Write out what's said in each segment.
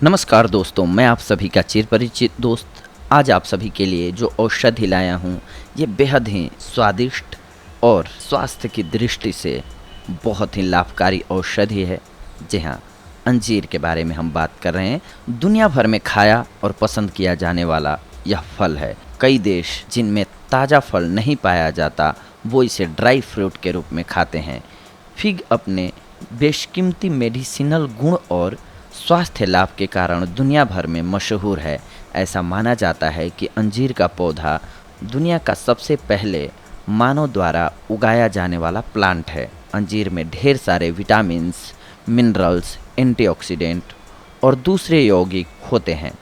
नमस्कार दोस्तों, मैं आप सभी का चिर परिचित दोस्त आज आप सभी के लिए जो औषधि लाया हूँ ये बेहद ही स्वादिष्ट और स्वास्थ्य की दृष्टि से बहुत ही लाभकारी औषधि है। जी हाँ, अंजीर के बारे में हम बात कर रहे हैं। दुनिया भर में खाया और पसंद किया जाने वाला यह फल है। कई देश जिनमें ताज़ा फल नहीं पाया जाता वो इसे ड्राई फ्रूट के रूप में खाते हैं। फिग अपने बेशकीमती मेडिसिनल गुण और स्वास्थ्य लाभ के कारण दुनिया भर में मशहूर है। ऐसा माना जाता है कि अंजीर का पौधा दुनिया का सबसे पहले मानव द्वारा उगाया जाने वाला प्लांट है। अंजीर में ढेर सारे विटामिन्स, मिनरल्स, एंटीऑक्सीडेंट और दूसरे यौगिक होते हैं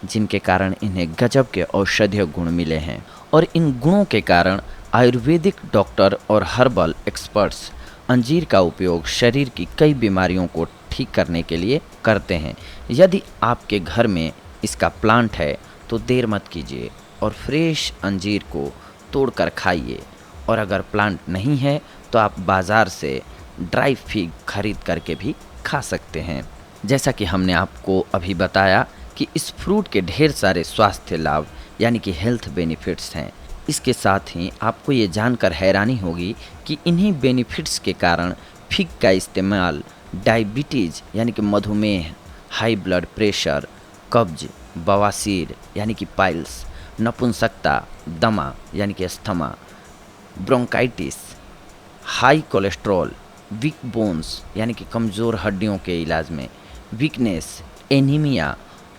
जिनके कारण इन्हें गजब के औषधीय गुण मिले हैं। और इन गुणों के कारण आयुर्वेदिक डॉक्टर और हर्बल एक्सपर्ट्स अंजीर का उपयोग शरीर की कई बीमारियों को ठीक करने के लिए करते हैं। यदि आपके घर में इसका प्लांट है तो देर मत कीजिए और फ्रेश अंजीर को तोड़कर खाइए। और अगर प्लांट नहीं है तो आप बाज़ार से ड्राई फिग खरीद करके भी खा सकते हैं। जैसा कि हमने आपको अभी बताया कि इस फ्रूट के ढेर सारे स्वास्थ्य लाभ यानी कि हेल्थ बेनिफिट्स हैं। इसके साथ ही आपको ये जानकर हैरानी होगी कि इन्हीं बेनिफिट्स के कारण फिग का इस्तेमाल डायबिटीज़ यानी कि मधुमेह, हाई ब्लड प्रेशर, कब्ज, बवासीर यानी कि पाइल्स, नपुंसकता, दमा यानी कि asthma, bronchitis, high cholesterol, weak bones यानी कि कमज़ोर हड्डियों के इलाज में, वीकनेस, एनीमिया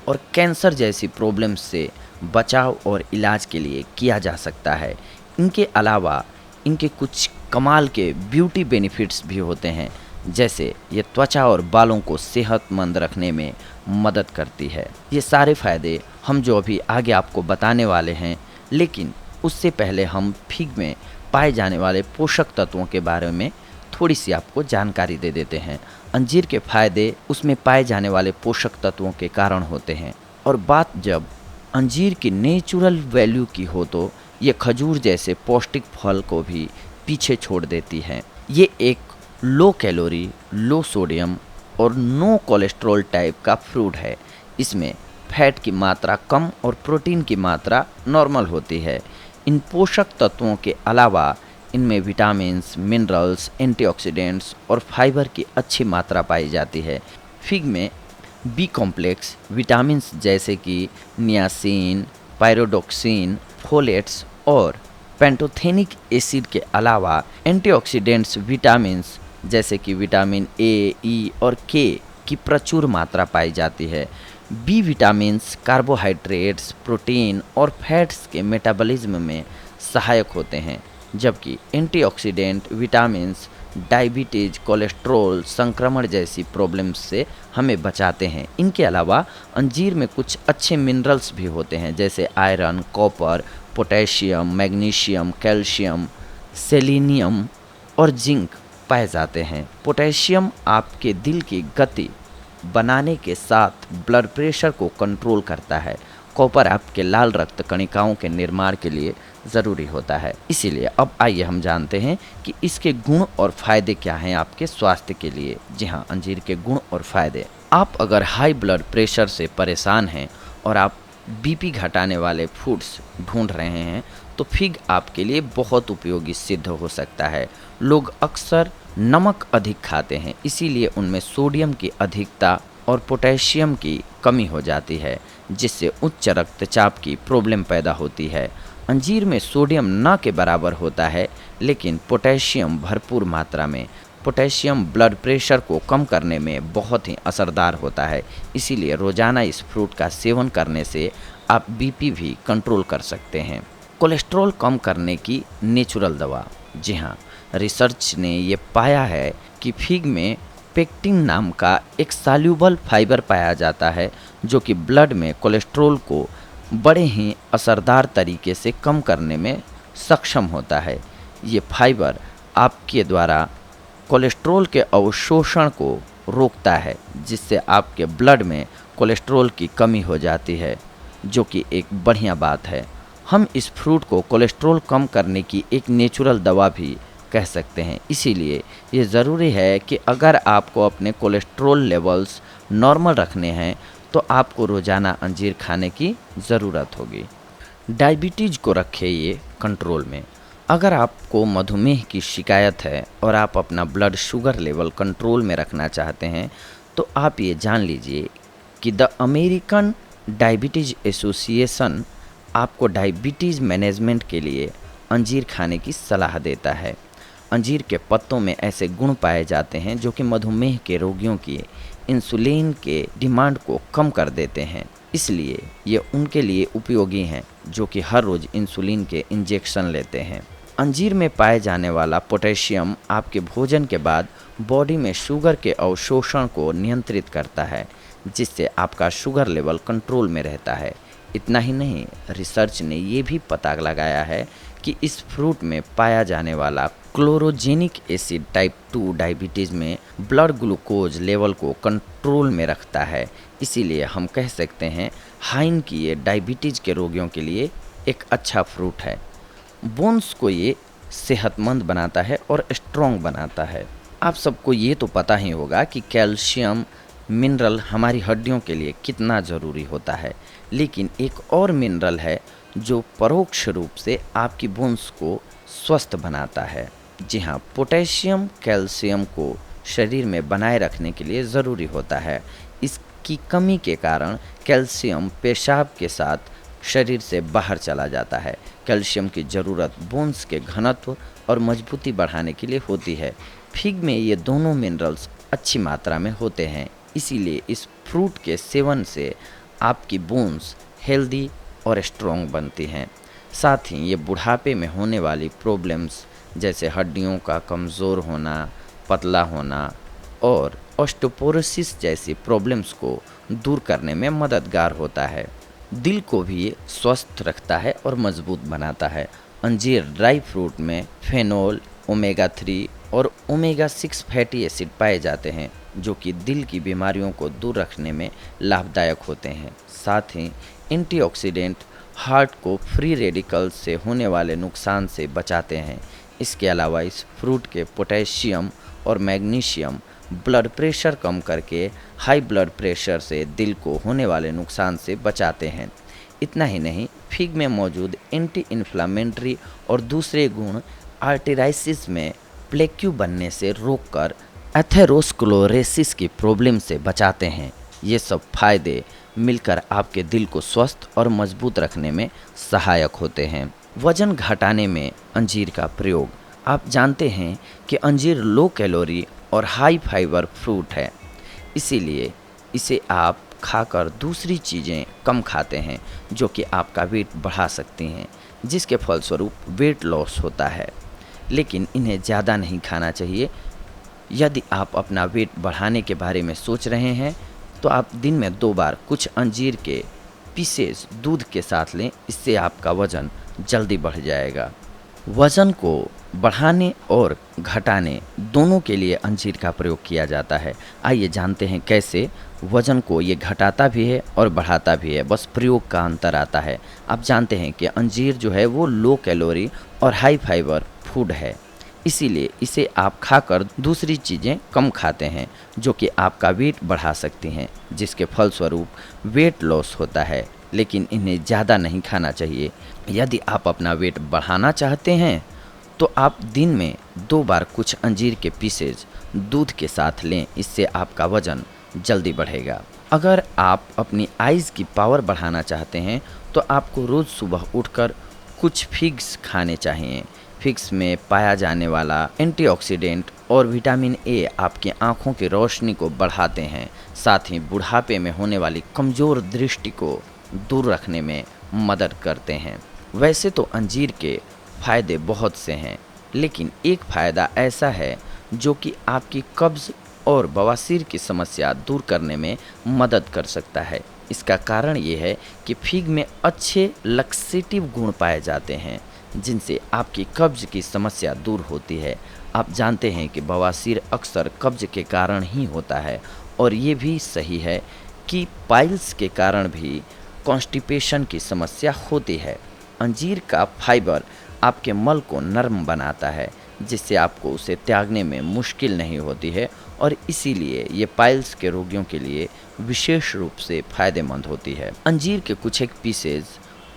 और कैंसर जैसी प्रॉब्लम्स से बचाव और इलाज के लिए किया जा सकता है। इनके अलावा इनके कुछ कमाल के ब्यूटी बेनिफिट्स भी होते हैं, जैसे ये त्वचा और बालों को सेहतमंद रखने में मदद करती है। ये सारे फ़ायदे हम जो अभी आगे आपको बताने वाले हैं, लेकिन उससे पहले हम फिग में पाए जाने वाले पोषक तत्वों के बारे में थोड़ी सी आपको जानकारी दे देते हैं। अंजीर के फ़ायदे उसमें पाए जाने वाले पोषक तत्वों के कारण होते हैं। और बात जब अंजीर की नेचुरल वैल्यू की हो तो ये खजूर जैसे पौष्टिक फल को भी पीछे छोड़ देती है। ये एक लो कैलोरी, लो सोडियम और नो कोलेस्ट्रॉल टाइप का फ्रूट है। इसमें फैट की मात्रा कम और प्रोटीन की मात्रा नॉर्मल होती है। इन पोषक तत्वों के अलावा इनमें विटामिन्स, मिनरल्स, एंटीऑक्सीडेंट्स और फाइबर की अच्छी मात्रा पाई जाती है। फिग में बी कॉम्प्लेक्स विटामिन्स जैसे कि नियासिन, पायरोडोक्सिन, फोलेट्स और पेंटोथेनिक एसिड के अलावा एंटीऑक्सीडेंट्स विटामिन्स जैसे कि विटामिन ए, ई और के की प्रचुर मात्रा पाई जाती है। बी विटामिन्स कार्बोहाइड्रेट्स, प्रोटीन और फैट्स के मेटाबॉलिज्म में सहायक होते हैं, जबकि एंटीऑक्सीडेंट विटामिन्स डायबिटीज़, कोलेस्ट्रॉल, संक्रमण जैसी प्रॉब्लम्स से हमें बचाते हैं। इनके अलावा अंजीर में कुछ अच्छे मिनरल्स भी होते हैं, जैसे iron, copper, potassium, magnesium, calcium, selenium और जिंक पाए जाते हैं। पोटेशियम आपके दिल की गति बनाने के साथ ब्लड प्रेशर को कंट्रोल करता है। कॉपर आपके लाल रक्त कणिकाओं के निर्माण के लिए ज़रूरी होता है। इसीलिए अब आइए हम जानते हैं कि इसके गुण और फ़ायदे क्या हैं आपके स्वास्थ्य के लिए। जी हाँ, अंजीर के गुण और फ़ायदे। आप अगर हाई ब्लड प्रेशर से परेशान हैं और आप बीपी घटाने वाले फूड्स ढूंढ रहे हैं तो फिग आपके लिए बहुत उपयोगी सिद्ध हो सकता है। लोग अक्सर नमक अधिक खाते हैं, इसीलिए उनमें सोडियम की अधिकता और पोटेशियम की कमी हो जाती है, जिससे उच्च रक्तचाप की प्रॉब्लम पैदा होती है। अंजीर में सोडियम न के बराबर होता है, लेकिन पोटेशियम भरपूर मात्रा में। पोटेशियम ब्लड प्रेशर को कम करने में बहुत ही असरदार होता है, इसीलिए रोज़ाना इस फ्रूट का सेवन करने से आप बीपी भी कंट्रोल कर सकते हैं। कोलेस्ट्रॉल कम करने की नेचुरल दवा। जी हाँ, रिसर्च ने ये पाया है कि फिग में पेक्टिन नाम का एक सॉल्यूबल फाइबर पाया जाता है, जो कि ब्लड में कोलेस्ट्रॉल को बड़े ही असरदार तरीके से कम करने में सक्षम होता है। ये फाइबर आपके द्वारा कोलेस्ट्रॉल के अवशोषण को रोकता है, जिससे आपके ब्लड में कोलेस्ट्रॉल की कमी हो जाती है, जो कि एक बढ़िया बात है। हम इस फ्रूट को कोलेस्ट्रॉल कम करने की एक नेचुरल दवा भी कह सकते हैं। इसीलिए ये ज़रूरी है कि अगर आपको अपने कोलेस्ट्रॉल लेवल्स नॉर्मल रखने हैं तो आपको रोज़ाना अंजीर खाने की ज़रूरत होगी। डायबिटीज़ को रखें ये कंट्रोल में। अगर आपको मधुमेह की शिकायत है और आप अपना ब्लड शुगर लेवल कंट्रोल में रखना चाहते हैं, तो आप ये जान लीजिए कि द अमेरिकन डायबिटीज़ एसोसिएशन आपको डायबिटीज़ मैनेजमेंट के लिए अंजीर खाने की सलाह देता है। अंजीर के पत्तों में ऐसे गुण पाए जाते हैं जो कि मधुमेह के रोगियों की इंसुलिन के डिमांड को कम कर देते हैं। इसलिए ये उनके लिए उपयोगी हैं जो कि हर रोज़ इंसुलिन के इंजेक्शन लेते हैं। अंजीर में पाए जाने वाला पोटेशियम आपके भोजन के बाद बॉडी में शुगर के अवशोषण को नियंत्रित करता है, जिससे आपका शुगर लेवल कंट्रोल में रहता है। इतना ही नहीं, रिसर्च ने ये भी पता लगाया है कि इस फ्रूट में पाया जाने वाला क्लोरोजेनिक एसिड टाइप 2 डायबिटीज़ में ब्लड ग्लूकोज लेवल को कंट्रोल में रखता है। इसीलिए हम कह सकते हैं हाइन की ये डायबिटीज़ के रोगियों के लिए एक अच्छा फ्रूट है। बोन्स को ये सेहतमंद बनाता है और स्ट्रॉन्ग बनाता है। आप सबको ये तो पता ही होगा कि कैल्शियम मिनरल हमारी हड्डियों के लिए कितना ज़रूरी होता है, लेकिन एक और मिनरल है जो परोक्ष रूप से आपकी बोन्स को स्वस्थ बनाता है। जी हाँ, पोटेशियम कैल्शियम को शरीर में बनाए रखने के लिए ज़रूरी होता है। इसकी कमी के कारण कैल्शियम पेशाब के साथ शरीर से बाहर चला जाता है। कैल्शियम की ज़रूरत बोन्स के घनत्व और मजबूती बढ़ाने के लिए होती है। फिग में ये दोनों मिनरल्स अच्छी मात्रा में होते हैं, इसीलिए इस फ्रूट के सेवन से आपकी बोन्स हेल्दी और स्ट्रॉन्ग बनती हैं। साथ ही ये बुढ़ापे में होने वाली प्रॉब्लम्स जैसे हड्डियों का कमज़ोर होना, पतला होना और ऑस्टियोपोरोसिस जैसी प्रॉब्लम्स को दूर करने में मददगार होता है। दिल को भी ये स्वस्थ रखता है और मजबूत बनाता है। अंजीर ड्राई फ्रूट में फेनोल, ओमेगा 3 और ओमेगा 6 फैटी एसिड पाए जाते हैं जो कि दिल की बीमारियों को दूर रखने में लाभदायक होते हैं। साथ ही एंटीऑक्सीडेंट हार्ट को फ्री रेडिकल्स से होने वाले नुकसान से बचाते हैं। इसके अलावा इस फ्रूट के पोटेशियम और मैग्नीशियम ब्लड प्रेशर कम करके हाई ब्लड प्रेशर से दिल को होने वाले नुकसान से बचाते हैं। इतना ही नहीं, फिग में मौजूद एंटी इन्फ्लामेटरी और दूसरे गुण आर्टेराइसिस में प्लेक्यू बनने से रोककर एथेरोस्क्लेरोसिस की प्रॉब्लम से बचाते हैं। ये सब फायदे मिलकर आपके दिल को स्वस्थ और मजबूत रखने में सहायक होते हैं। वजन घटाने में अंजीर का प्रयोग। आप जानते हैं कि अंजीर लो कैलोरी और हाई फाइबर फ्रूट है, इसीलिए इसे आप खाकर दूसरी चीज़ें कम खाते हैं जो कि आपका वेट बढ़ा सकती हैं, जिसके फलस्वरूप वेट लॉस होता है। लेकिन इन्हें ज़्यादा नहीं खाना चाहिए। यदि आप अपना वेट बढ़ाने के बारे में सोच रहे हैं तो आप दिन में 2 बार कुछ अंजीर के पीसेस दूध के साथ लें, इससे आपका वज़न जल्दी बढ़ जाएगा। वज़न को बढ़ाने और घटाने दोनों के लिए अंजीर का प्रयोग किया जाता है। आइए जानते हैं कैसे। वज़न को ये घटाता भी है और बढ़ाता भी है, बस प्रयोग का अंतर आता है। आप जानते हैं कि अंजीर जो है वो लो कैलोरी और हाई फाइबर फूड है, इसीलिए इसे आप खाकर दूसरी चीज़ें कम खाते हैं जो कि आपका वेट बढ़ा सकती हैं, जिसके फलस्वरूप वेट लॉस होता है। लेकिन इन्हें ज़्यादा नहीं खाना चाहिए। यदि आप अपना वेट बढ़ाना चाहते हैं तो आप दिन में 2 बार कुछ अंजीर के पीसेज दूध के साथ लें, इससे आपका वज़न जल्दी बढ़ेगा। अगर आप अपनी आइज़ की पावर बढ़ाना चाहते हैं तो आपको रोज़ सुबह उठकर कुछ फिग्स खाने चाहिए। फिग्स में पाया जाने वाला एंटीऑक्सीडेंट और विटामिन ए आपकी आँखों की रोशनी को बढ़ाते हैं, साथ ही बुढ़ापे में होने वाली कमज़ोर दृष्टि को दूर रखने में मदद करते हैं। वैसे तो अंजीर के फ़ायदे बहुत से हैं, लेकिन एक फ़ायदा ऐसा है जो कि आपकी कब्ज़ और बवासीर की समस्या दूर करने में मदद कर सकता है। इसका कारण ये है कि फिग में अच्छे लक्सेटिव गुण पाए जाते हैं, जिनसे आपकी कब्ज़ की समस्या दूर होती है। आप जानते हैं कि बवासीर अक्सर कब्ज़ के कारण ही होता है, और ये भी सही है कि पाइल्स के कारण भी कॉन्स्टिपेशन की समस्या होती है। अंजीर का फाइबर आपके मल को नरम बनाता है, जिससे आपको उसे त्यागने में मुश्किल नहीं होती है और इसीलिए ये पाइल्स के रोगियों के लिए विशेष रूप से फायदेमंद होती है। अंजीर के कुछ एक पीसेज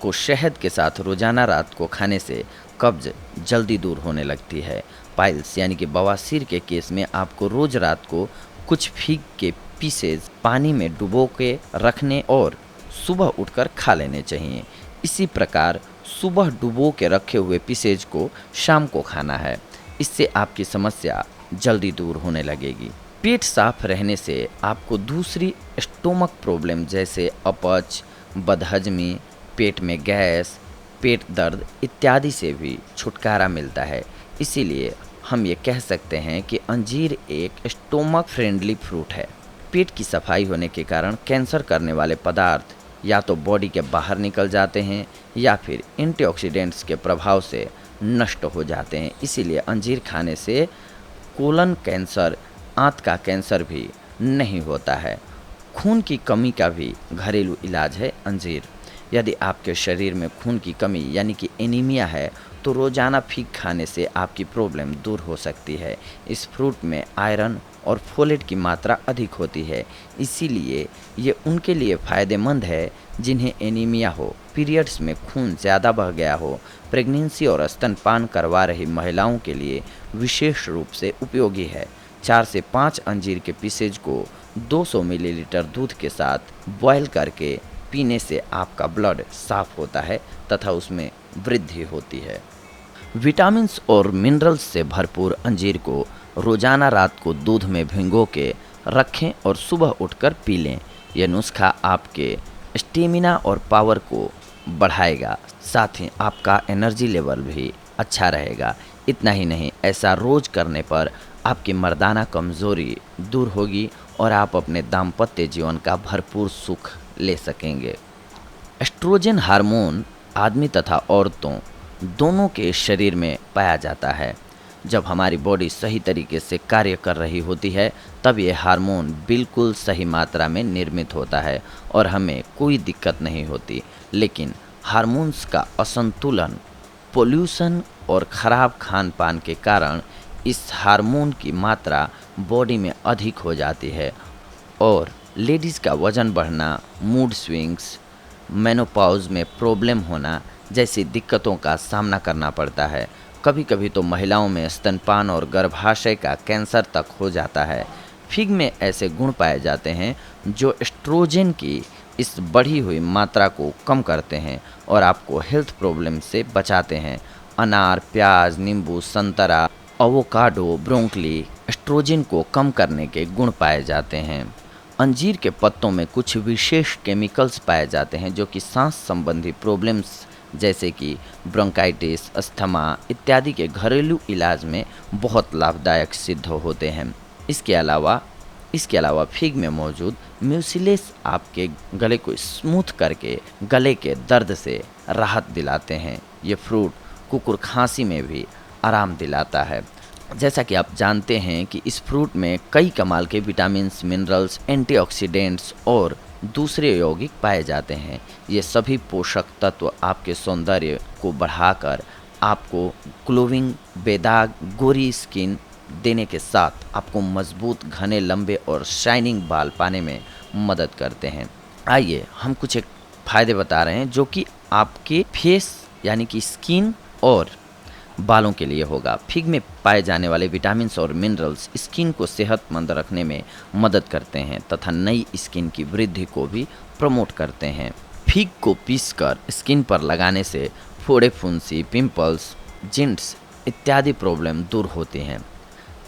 को शहद के साथ रोजाना रात को खाने से कब्ज जल्दी दूर होने लगती है। पाइल्स यानी कि बवासीर के केस में आपको रोज रात को कुछ फीग के पीसेज पानी में डुबो के रखने और सुबह उठकर खा लेने चाहिए। इसी प्रकार सुबह डुबो के रखे हुए पीसेज को शाम को खाना है। इससे आपकी समस्या जल्दी दूर होने लगेगी। पेट साफ रहने से आपको दूसरी स्टोमक प्रॉब्लम जैसे अपच, बदहजमी, पेट में गैस, पेट दर्द इत्यादि से भी छुटकारा मिलता है। इसीलिए हम ये कह सकते हैं कि अंजीर एक स्टोमक फ्रेंडली फ्रूट है। पेट की सफाई होने के कारण कैंसर करने वाले पदार्थ या तो बॉडी के बाहर निकल जाते हैं या फिर एंटीऑक्सीडेंट्स के प्रभाव से नष्ट हो जाते हैं। इसीलिए अंजीर खाने से कोलन कैंसर, आंत का कैंसर भी नहीं होता है। खून की कमी का भी घरेलू इलाज है अंजीर। यदि आपके शरीर में खून की कमी यानी कि एनीमिया है तो रोज़ाना फीग खाने से आपकी प्रॉब्लम दूर हो सकती है। इस फ्रूट में आयरन और फोलेट की मात्रा अधिक होती है, इसीलिए ये उनके लिए फ़ायदेमंद है जिन्हें एनीमिया हो, पीरियड्स में खून ज़्यादा बह गया हो, प्रेगनेंसी और स्तनपान करवा रही महिलाओं के लिए विशेष रूप से उपयोगी है। 4 से 5 अंजीर के पीसेज को 200 मिलीलीटर दूध के साथ बॉयल करके पीने से आपका ब्लड साफ होता है तथा उसमें वृद्धि होती है। विटामिन्स और मिनरल्स से भरपूर अंजीर को रोज़ाना रात को दूध में भिगो के रखें और सुबह उठकर पी लें। यह नुस्खा आपके स्टेमिना और पावर को बढ़ाएगा, साथ ही आपका एनर्जी लेवल भी अच्छा रहेगा। इतना ही नहीं, ऐसा रोज़ करने पर आपकी मर्दाना कमज़ोरी दूर होगी और आप अपने दाम्पत्य जीवन का भरपूर सुख ले सकेंगे। एस्ट्रोजन हार्मोन आदमी तथा औरतों दोनों के शरीर में पाया जाता है। जब हमारी बॉडी सही तरीके से कार्य कर रही होती है तब ये हार्मोन बिल्कुल सही मात्रा में निर्मित होता है और हमें कोई दिक्कत नहीं होती। लेकिन हार्मोन्स का असंतुलन, पोल्यूशन और ख़राब खान पान के कारण इस हार्मोन की मात्रा बॉडी में अधिक हो जाती है और लेडीज़ का वज़न बढ़ना, मूड स्विंग्स, मेनोपॉज में प्रॉब्लम होना जैसी दिक्कतों का सामना करना पड़ता है। कभी कभी तो महिलाओं में स्तनपान और गर्भाशय का कैंसर तक हो जाता है। फिग में ऐसे गुण पाए जाते हैं जो एस्ट्रोजन की इस बढ़ी हुई मात्रा को कम करते हैं और आपको हेल्थ प्रॉब्लम से बचाते हैं। अनार, प्याज, नींबू, संतरा, एवोकाडो, ब्रोंकली एस्ट्रोजन को कम करने के गुण पाए जाते हैं। अंजीर के पत्तों में कुछ विशेष केमिकल्स पाए जाते हैं जो कि सांस संबंधी प्रॉब्लम्स जैसे कि ब्रोंकाइटिस, अस्थमा इत्यादि के घरेलू इलाज में बहुत लाभदायक सिद्ध होते हैं। इसके अलावा फिग में मौजूद म्यूसिलेस आपके गले को स्मूथ करके गले के दर्द से राहत दिलाते हैं। ये फ्रूट कुकुर खांसी में भी आराम दिलाता है। जैसा कि आप जानते हैं कि इस फ्रूट में कई कमाल के विटामिन्स, मिनरल्स, एंटीऑक्सीडेंट्स और दूसरे यौगिक पाए जाते हैं। ये सभी पोषक तत्व आपके सौंदर्य को बढ़ाकर आपको ग्लोविंग, बेदाग, गोरी स्किन देने के साथ आपको मजबूत, घने, लंबे और शाइनिंग बाल पाने में मदद करते हैं। आइए हम कुछ एक फ़ायदे बता रहे हैं जो कि आपके फेस यानी कि स्किन और बालों के लिए होगा। फिग में पाए जाने वाले विटामिन्स और मिनरल्स स्किन को सेहतमंद रखने में मदद करते हैं तथा नई स्किन की वृद्धि को भी प्रमोट करते हैं। फिग को पीसकर स्किन पर लगाने से फोड़े, फुंसी, पिंपल्स, जिंट्स इत्यादि प्रॉब्लम दूर होती हैं।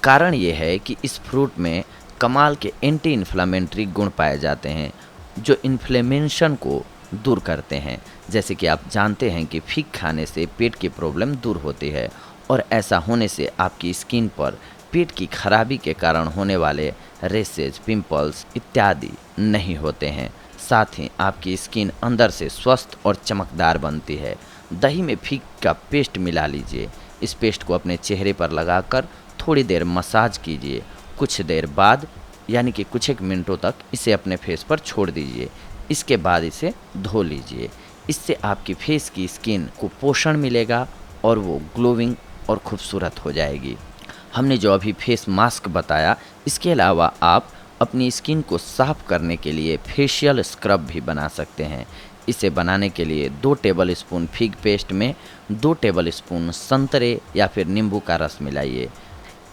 कारण ये है कि इस फ्रूट में कमाल के एंटी इन्फ्लेमेटरी गुण पाए जाते हैं जो इन्फ्लेमेशन को दूर करते हैं। जैसे कि आप जानते हैं कि फिग खाने से पेट की प्रॉब्लम दूर होती है और ऐसा होने से आपकी स्किन पर पेट की खराबी के कारण होने वाले रेसेज, पिंपल्स इत्यादि नहीं होते हैं। साथ ही आपकी स्किन अंदर से स्वस्थ और चमकदार बनती है। दही में फिग का पेस्ट मिला लीजिए। इस पेस्ट को अपने चेहरे पर लगाकर थोड़ी देर मसाज कीजिए। कुछ देर बाद यानी कि कुछ एक मिनटों तक इसे अपने फेस पर छोड़ दीजिए। इसके बाद इसे धो लीजिए। इससे आपकी फेस की स्किन को पोषण मिलेगा और वो ग्लोविंग और खूबसूरत हो जाएगी। हमने जो अभी फेस मास्क बताया, इसके अलावा आप अपनी स्किन को साफ करने के लिए फेशियल स्क्रब भी बना सकते हैं। इसे बनाने के लिए 2 टेबलस्पून फिग पेस्ट में 2 टेबलस्पून संतरे या फिर नींबू का रस मिलाइए,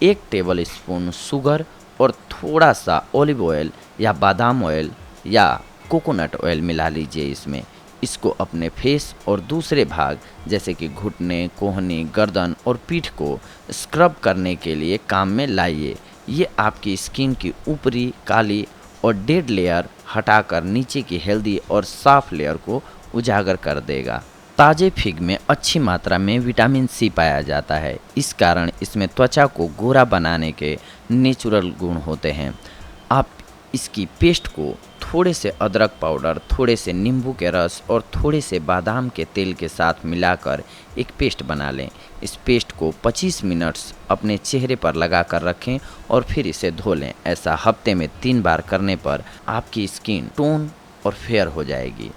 1 टेबलस्पून शुगर और थोड़ा सा ऑलिव ऑयल या बादाम ऑयल या कोकोनट ऑयल मिला लीजिए इसमें। इसको अपने फेस और दूसरे भाग जैसे कि घुटने, कोहनी, गर्दन और पीठ को स्क्रब करने के लिए काम में लाइए। ये आपकी स्किन की ऊपरी काली और डेड लेयर हटाकर नीचे की हेल्दी और साफ लेयर को उजागर कर देगा। ताजे फिग में अच्छी मात्रा में विटामिन सी पाया जाता है, इस कारण इसमें त्वचा को गोरा बनाने के नेचुरल गुण होते हैं। आप इसकी पेस्ट को थोड़े से अदरक पाउडर, थोड़े से नींबू के रस और थोड़े से बादाम के तेल के साथ मिलाकर एक पेस्ट बना लें। इस पेस्ट को 25 मिनट्स अपने चेहरे पर लगा कर रखें और फिर इसे धो लें। ऐसा हफ्ते में 3 बार करने पर आपकी स्किन टोन और फेयर हो जाएगी,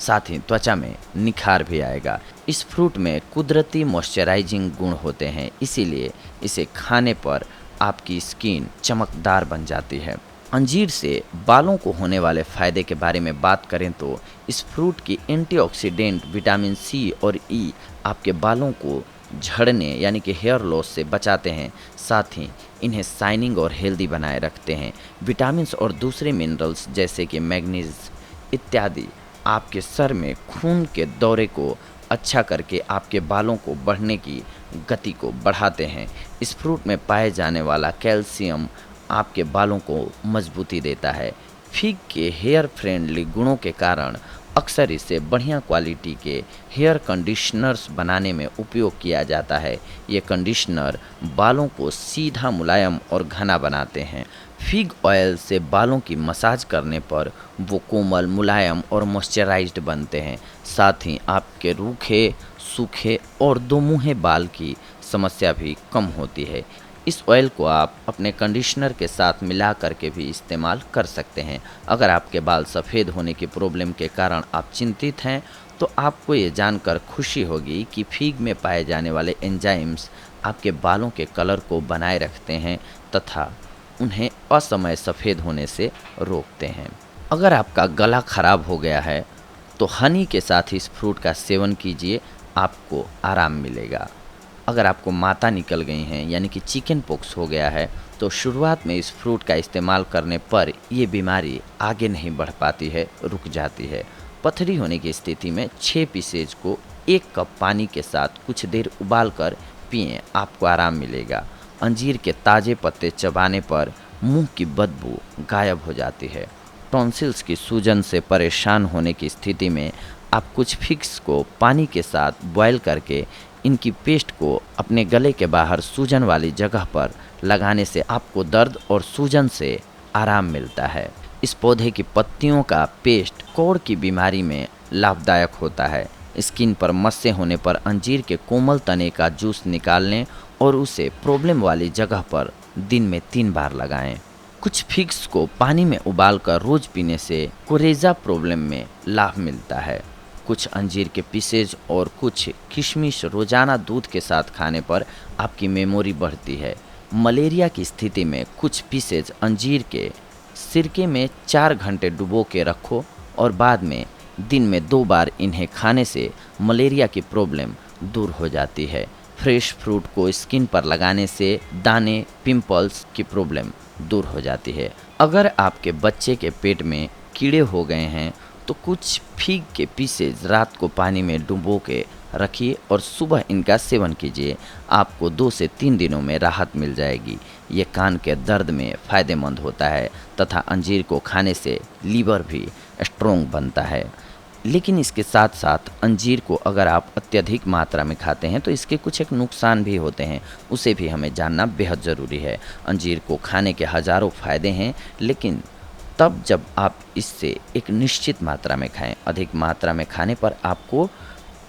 साथ ही त्वचा में निखार भी आएगा। इस फ्रूट में कुदरती मॉइस्चराइजिंग गुण होते हैं, इसीलिए इसे खाने पर आपकी स्किन चमकदार बन जाती है। अंजीर से बालों को होने वाले फ़ायदे के बारे में बात करें तो इस फ्रूट की एंटीऑक्सीडेंट विटामिन सी और ई आपके बालों को झड़ने यानी कि हेयर लॉस से बचाते हैं, साथ ही इन्हें शाइनिंग और हेल्दी बनाए रखते हैं। विटामिन्स और दूसरे मिनरल्स जैसे कि मैग्नीज इत्यादि आपके सर में खून के दौरे को अच्छा करके आपके बालों को बढ़ने की गति को बढ़ाते हैं। इस फ्रूट में पाए जाने वाला कैल्शियम आपके बालों को मजबूती देता है। फिग के हेयर फ्रेंडली गुणों के कारण अक्सर इसे बढ़िया क्वालिटी के हेयर कंडीशनर्स बनाने में उपयोग किया जाता है। ये कंडीशनर बालों को सीधा, मुलायम और घना बनाते हैं। फिग ऑयल से बालों की मसाज करने पर वो कोमल, मुलायम और मॉइस्चराइज्ड बनते हैं, साथ ही आपके रूखे, सूखे और दोमुहे बाल की समस्या भी कम होती है। इस ऑयल को आप अपने कंडीशनर के साथ मिला करके भी इस्तेमाल कर सकते हैं। अगर आपके बाल सफ़ेद होने की प्रॉब्लम के कारण आप चिंतित हैं तो आपको ये जानकर खुशी होगी कि फिग में पाए जाने वाले एंजाइम्स आपके बालों के कलर को बनाए रखते हैं तथा उन्हें असमय सफ़ेद होने से रोकते हैं। अगर आपका गला खराब हो गया है तो हनी के साथ इस फ्रूट का सेवन कीजिए, आपको आराम मिलेगा। अगर आपको माता निकल गई हैं यानी कि चिकन पॉक्स हो गया है तो शुरुआत में इस फ्रूट का इस्तेमाल करने पर ये बीमारी आगे नहीं बढ़ पाती है, रुक जाती है। पथरी होने की स्थिति में 6 पीसेज को 1 कप पानी के साथ कुछ देर उबाल कर पिएँ, आपको आराम मिलेगा। अंजीर के ताज़े पत्ते चबाने पर मुंह की बदबू गायब हो जाती है। टॉन्सिल्स की सूजन से परेशान होने की स्थिति में आप कुछ फिग्स को पानी के साथ बॉयल करके इनकी पेस्ट को अपने गले के बाहर सूजन वाली जगह पर लगाने से आपको दर्द और सूजन से आराम मिलता है। इस पौधे की पत्तियों का पेस्ट कोढ़ की बीमारी में लाभदायक होता है। स्किन पर मस्से होने पर अंजीर के कोमल तने का जूस निकाल लें और उसे प्रॉब्लम वाली जगह पर दिन में 3 बार लगाएं। कुछ फिग्स को पानी में उबालकर रोज पीने से कोरेजा प्रॉब्लम में लाभ मिलता है। कुछ अंजीर के पीसेज और कुछ किशमिश रोजाना दूध के साथ खाने पर आपकी मेमोरी बढ़ती है। मलेरिया की स्थिति में कुछ पीसेज अंजीर के सिरके में 4 घंटे डुबो के रखो और बाद में दिन में 2 बार इन्हें खाने से मलेरिया की प्रॉब्लम दूर हो जाती है। फ्रेश फ्रूट को स्किन पर लगाने से दाने, पिंपल्स की प्रॉब्लम दूर हो जाती है। अगर आपके बच्चे के पेट में कीड़े हो गए हैं तो कुछ फिग के पीसेज रात को पानी में डुबो के रखिए और सुबह इनका सेवन कीजिए। आपको 2 से 3 दिनों में राहत मिल जाएगी। ये कान के दर्द में फ़ायदेमंद होता है तथा अंजीर को खाने से लीवर भी स्ट्रोंग बनता है। लेकिन इसके साथ साथ अंजीर को अगर आप अत्यधिक मात्रा में खाते हैं तो इसके कुछ एक नुकसान भी होते हैं, उसे भी हमें जानना बेहद ज़रूरी है। अंजीर को खाने के हज़ारों फ़ायदे हैं, लेकिन तब जब आप इससे एक निश्चित मात्रा में खाएं। अधिक मात्रा में खाने पर आपको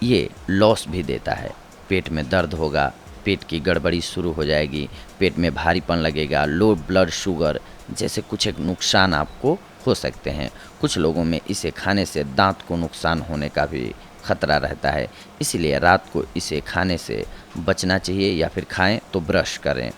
ये लॉस भी देता है। पेट में दर्द होगा, पेट की गड़बड़ी शुरू हो जाएगी, पेट में भारीपन लगेगा, लो ब्लड शुगर जैसे कुछ एक नुकसान आपको हो सकते हैं। कुछ लोगों में इसे खाने से दांत को नुकसान होने का भी खतरा रहता है, इसीलिए रात को इसे खाने से बचना चाहिए या फिर खाएं तो ब्रश करें।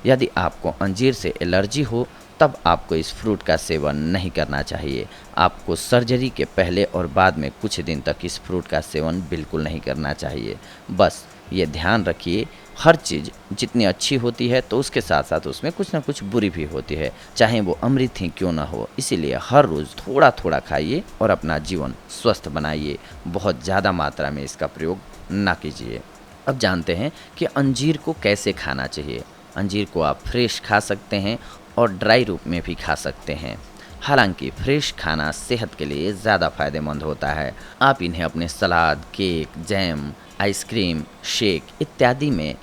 यदि आपको अंजीर से एलर्जी हो तब आपको इस फ्रूट का सेवन नहीं करना चाहिए। आपको सर्जरी के पहले और बाद में कुछ दिन तक इस फ्रूट का सेवन बिल्कुल नहीं करना चाहिए। बस ये ध्यान रखिए, हर चीज़ जितनी अच्छी होती है तो उसके साथ साथ उसमें कुछ ना कुछ बुरी भी होती है, चाहे वो अमृत ही क्यों ना हो। इसीलिए हर रोज़ थोड़ा थोड़ा खाइए और अपना जीवन स्वस्थ बनाइए। बहुत ज़्यादा मात्रा में इसका प्रयोग ना कीजिए। अब जानते हैं कि अंजीर को कैसे खाना चाहिए। अंजीर को आप फ्रेश खा सकते हैं और ड्राई रूप में भी खा सकते हैं। हालांकि फ्रेश खाना सेहत के लिए ज़्यादा फायदेमंद होता है। आप इन्हें अपने सलाद, केक, जैम, आइसक्रीम, शेक इत्यादि में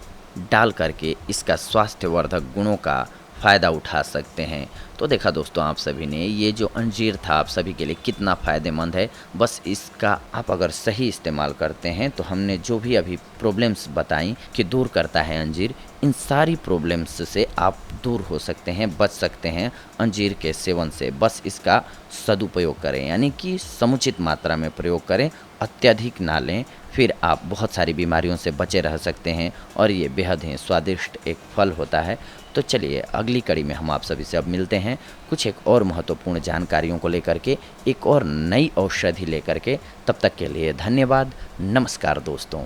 डाल करके इसका स्वास्थ्यवर्धक गुणों का फ़ायदा उठा सकते हैं। तो देखा दोस्तों, आप सभी ने ये जो अंजीर था आप सभी के लिए कितना फ़ायदेमंद है। बस इसका आप अगर सही इस्तेमाल करते हैं तो हमने जो भी अभी प्रॉब्लम्स बताई कि दूर करता है अंजीर, इन सारी प्रॉब्लम्स से आप दूर हो सकते हैं, बच सकते हैं अंजीर के सेवन से। बस इसका सदुपयोग करें, यानी कि समुचित मात्रा में प्रयोग करें, अत्यधिक ना लें, फिर आप बहुत सारी बीमारियों से बचे रह सकते हैं। और ये बेहद ही स्वादिष्ट एक फल होता है। तो चलिए अगली कड़ी में हम आप सभी से अब मिलते हैं कुछ एक और महत्वपूर्ण जानकारियों को लेकर के, एक और नई औषधि लेकर के। तब तक के लिए धन्यवाद। नमस्कार दोस्तों।